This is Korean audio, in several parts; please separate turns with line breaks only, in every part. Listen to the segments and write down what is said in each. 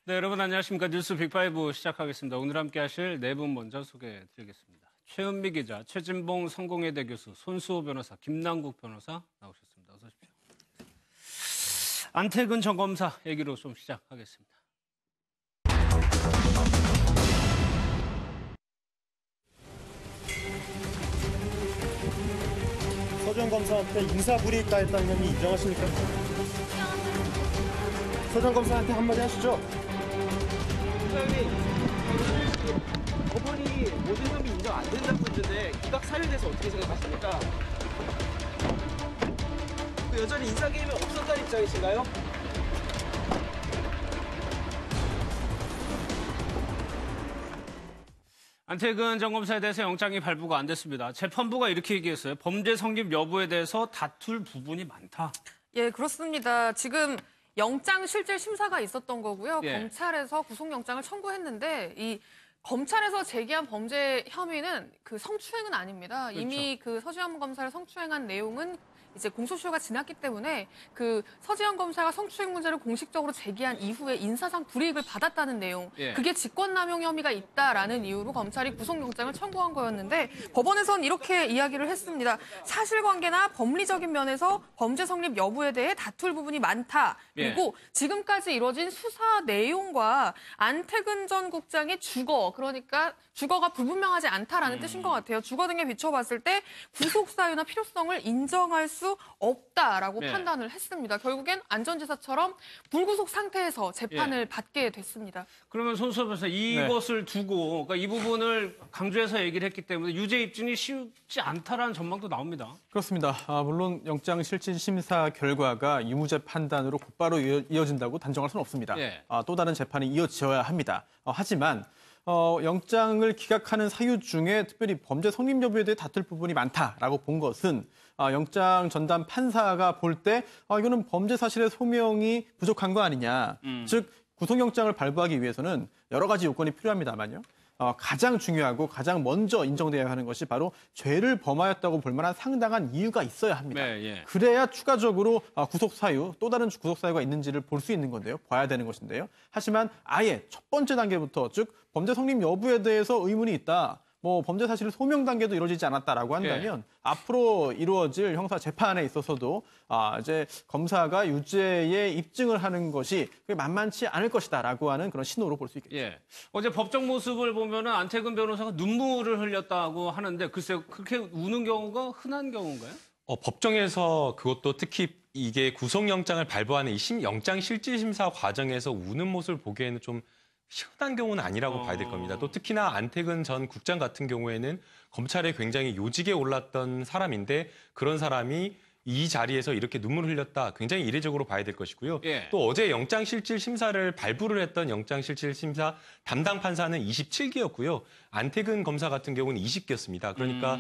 네, 여러분 안녕하십니까. 뉴스 빅5 시작하겠습니다. 오늘 함께 하실 네 분 먼저 소개해드리겠습니다. 최은미 기자, 최진봉 성공회대 교수, 손수호 변호사, 김남국 변호사 나오셨습니다. 어서 오십시오. 안태근 전 검사 얘기로 좀 시작하겠습니다.
서 전 검사한테 인사불이익 가했다는 혐의 인정하십니까? 서 전 검사한테 한마디 하시죠.
부장님, 법원이 모든 혐의 인정 안 된다고 했는데 기각 사유에 대해서 어떻게 생각하십니까? 여전히 인사게임이 없었다는 입장이신가요?
안태근 전 검사에 대해서 영장이 발부가 안 됐습니다. 재판부가 이렇게 얘기했어요. 범죄 성립 여부에 대해서 다툴 부분이 많다.
예, 그렇습니다. 지금 영장 실질 심사가 있었던 거고요.
예.
검찰에서 구속영장을 청구했는데 이 검찰에서 제기한 범죄 혐의는 그 성추행은 아닙니다.
그렇죠.
이미 그 서지현 검사를 성추행한 내용은 이제 공소시효가 지났기 때문에 그 서지현 검사가 성추행 문제를 공식적으로 제기한 이후에 인사상 불이익을 받았다는 내용,
예.
그게 직권남용 혐의가 있다라는 이유로 검찰이 구속영장을 청구한 거였는데 법원에선 이렇게 이야기를 했습니다. 사실관계나 법리적인 면에서 범죄 성립 여부에 대해 다툴 부분이 많다. 그리고 지금까지 이뤄진 수사 내용과 안태근 전 국장의 주거, 그러니까 주거가 불분명하지 않다라는 뜻인 것 같아요. 주거 등에 비춰봤을 때 구속 사유나 필요성을 인정할 수 없다라고 판단을 했습니다. 결국엔 안전지사처럼 불구속 상태에서 재판을 받게 됐습니다.
그러면 손수호 변호사 이것을 두고 그러니까 이 부분을 강조해서 얘기를 했기 때문에 유죄 입증이 쉽지 않다라는 전망도 나옵니다.
그렇습니다. 물론 영장 실질 심사 결과가 유무죄 판단으로 곧바로 이어진다고 단정할 수는 없습니다. 또 다른 재판이 이어져야 합니다. 하지만 영장을 기각하는 사유 중에 특별히 범죄 성립 여부에 대해 다툴 부분이 많다라고 본 것은 영장 전담 판사가 볼 때 이거는 범죄 사실의 소명이 부족한 거 아니냐. 즉 구속영장을 발부하기 위해서는 여러 가지 요건이 필요합니다만요. 가장 중요하고 가장 먼저 인정돼야 하는 것이 바로 죄를 범하였다고 볼 만한 상당한 이유가 있어야 합니다. 그래야 추가적으로 구속 사유, 또 다른 구속 사유가 있는지를 볼 수 있는 건데요. 봐야 되는 것인데요. 하지만 아예 첫 번째 단계부터 즉 범죄 성립 여부에 대해서 의문이 있다. 범죄 사실 소명 단계도 이루어지지 않았다라고 한다면 앞으로 이루어질 형사 재판에 있어서도 이제 검사가 유죄에 입증을 하는 것이 만만치 않을 것이다라고 하는 그런 신호로 볼 수 있겠죠.
어제 법정 모습을 보면은 안태근 변호사가 눈물을 흘렸다고 하는데 글쎄요, 그렇게 우는 경우가 흔한 경우인가요?
법정에서 그것도 특히 이게 구속영장을 발부하는 이 영장 실질심사 과정에서 우는 모습을 보기에는 좀 흔한 경우는 아니라고 봐야 될 겁니다. 또 특히나 안태근 전 국장 같은 경우에는 검찰에 굉장히 요직에 올랐던 사람인데 그런 사람이 이 자리에서 이렇게 눈물을 흘렸다. 굉장히 이례적으로 봐야 될 것이고요. 또 어제 영장실질심사를 발부를 했던 영장실질심사 담당 판사는 27기였고요. 안태근 검사 같은 경우는 20기였습니다. 그러니까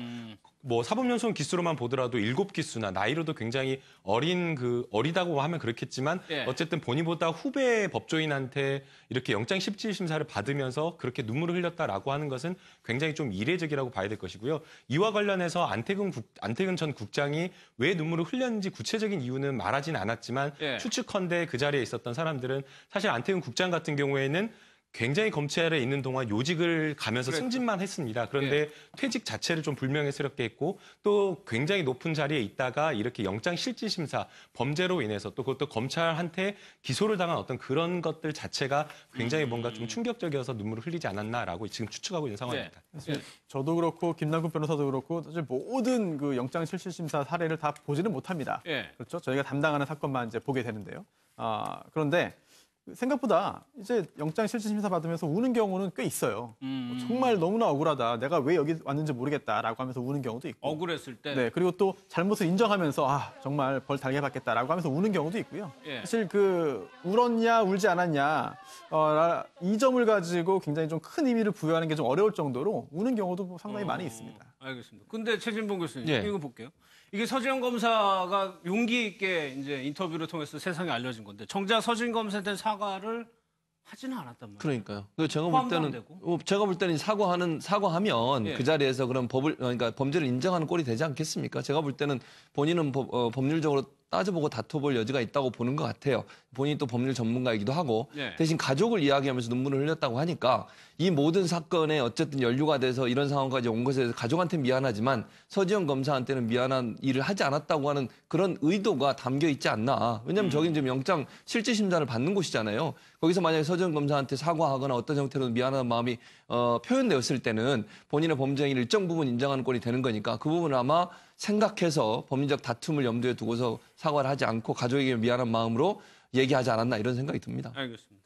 사법연수원 기수로만 보더라도 7기수나 나이로도 굉장히 어리다고 하면 그렇겠지만 어쨌든 본인보다 후배 법조인한테 이렇게 영장실질심사를 받으면서 그렇게 눈물을 흘렸다라고 하는 것은 굉장히 좀 이례적이라고 봐야 될 것이고요. 이와 관련해서 안태근 전 국장이 왜 눈물을 흘렸는지 구체적인 이유는 말하지는 않았지만 추측컨대 그 자리에 있었던 사람들은 사실 안태근 국장 같은 경우에는 굉장히 검찰에 있는 동안 요직을 가면서 승진만 했습니다. 그런데 퇴직 자체를 좀 불명예스럽게 했고 또 굉장히 높은 자리에 있다가 이렇게 영장실질심사 범죄로 인해서 또 그것도 검찰한테 기소를 당한 어떤 그런 것들 자체가 굉장히 뭔가 좀 충격적이어서 눈물을 흘리지 않았나라고 지금 추측하고 있는 상황입니다.
저도 그렇고 김남국 변호사도 그렇고 사실 모든 그 영장실질심사 사례를 다 보지는 못합니다. 그렇죠? 저희가 담당하는 사건만 이제 보게 되는데요. 그런데 생각보다 이제 영장 실질심사 받으면서 우는 경우는 꽤 있어요. 정말 너무나 억울하다. 내가 왜 여기 왔는지 모르겠다라고 하면서 우는 경우도 있고.
억울했을 때.
네, 그리고 또 잘못을 인정하면서 정말 벌 달게 받겠다라고 하면서 우는 경우도 있고요. 사실 울었냐 울지 않았냐 이 점을 가지고 굉장히 좀 큰 의미를 부여하는 게 좀 어려울 정도로 우는 경우도 상당히 많이 있습니다.
알겠습니다. 근데 최진봉 교수님 이거 볼게요. 이게 서지현 검사가 용기 있게 이제 인터뷰를 통해서 세상에 알려진 건데 정작 서지현 검사에 대한 사과를 하지는 않았단 말이에요.
그러니까요. 제가 볼 때는 사과하면 그 자리에서 그런 그러니까 범죄를 인정하는 꼴이 되지 않겠습니까? 제가 볼 때는 본인은 법률적으로 따져보고 다퉈볼 여지가 있다고 보는 것 같아요. 본인이 또 법률 전문가이기도 하고
네.
대신 가족을 이야기하면서 눈물을 흘렸다고 하니까 이 모든 사건에 어쨌든 연루가 돼서 이런 상황까지 온 것에 대해서 가족한테 미안하지만 서지현 검사한테는 미안한 일을 하지 않았다고 하는 그런 의도가 담겨 있지 않나. 왜냐하면 저긴 지금 영장 실질 심사를 받는 곳이잖아요. 거기서 만약에 서지현 검사한테 사과하거나 어떤 형태로든 미안한 마음이 표현되었을 때는 본인의 범죄 행위를 일정 부분 인정하는 꼴이 되는 거니까 그 부분을 아마 생각해서 법리적 다툼을 염두에 두고서 사과를 하지 않고 가족에게 미안한 마음으로 얘기하지 않았나 이런 생각이 듭니다.
알겠습니다.